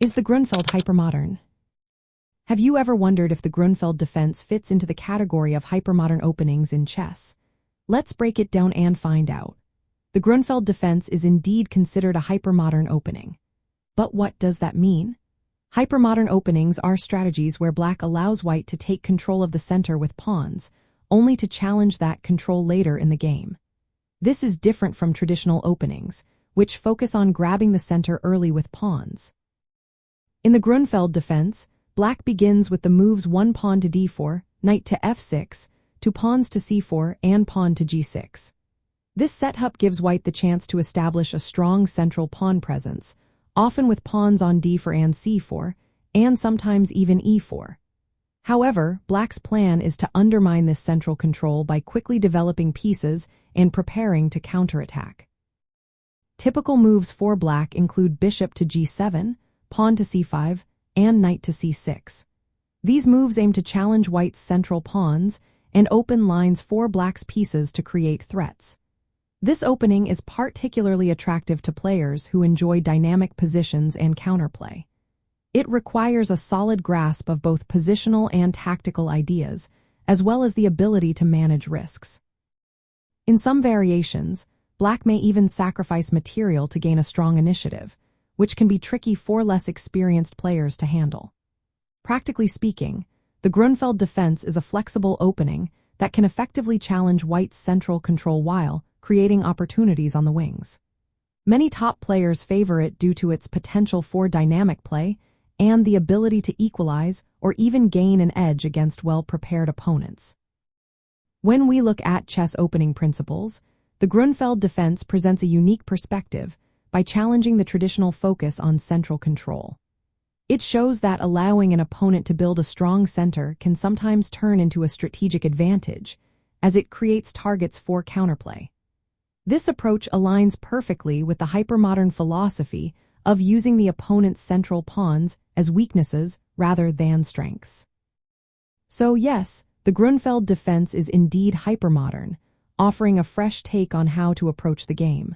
Is the Grunfeld Hypermodern? Have you ever wondered if the Grunfeld Defense fits into the category of hypermodern openings in chess? Let's break it down and find out. The Grunfeld Defense is indeed considered a hypermodern opening. But what does that mean? Hypermodern openings are strategies where black allows white to take control of the center with pawns, only to challenge that control later in the game. This is different from traditional openings, which focus on grabbing the center early with pawns. In the Grunfeld Defense, black begins with the moves one pawn to d4, knight to f6, two pawns to c4, and pawn to g6. This setup gives white the chance to establish a strong central pawn presence, often with pawns on d4 and c4, and sometimes even e4. However, black's plan is to undermine this central control by quickly developing pieces and preparing to counterattack. Typical moves for black include bishop to g7, pawn to c5, and knight to c6. These moves aim to challenge white's central pawns and open lines for black's pieces to create threats. This opening is particularly attractive to players who enjoy dynamic positions and counterplay. It requires a solid grasp of both positional and tactical ideas, as well as the ability to manage risks. In some variations, black may even sacrifice material to gain a strong initiative, which can be tricky for less experienced players to handle. Practically speaking, the Grunfeld Defense is a flexible opening that can effectively challenge white's central control while creating opportunities on the wings. Many top players favor it due to its potential for dynamic play and the ability to equalize or even gain an edge against well-prepared opponents. When we look at chess opening principles, the Grunfeld Defense presents a unique perspective by challenging the traditional focus on central control. It shows that allowing an opponent to build a strong center can sometimes turn into a strategic advantage, as it creates targets for counterplay. This approach aligns perfectly with the hypermodern philosophy of using the opponent's central pawns as weaknesses rather than strengths. So yes, the Grunfeld Defense is indeed hypermodern, offering a fresh take on how to approach the game.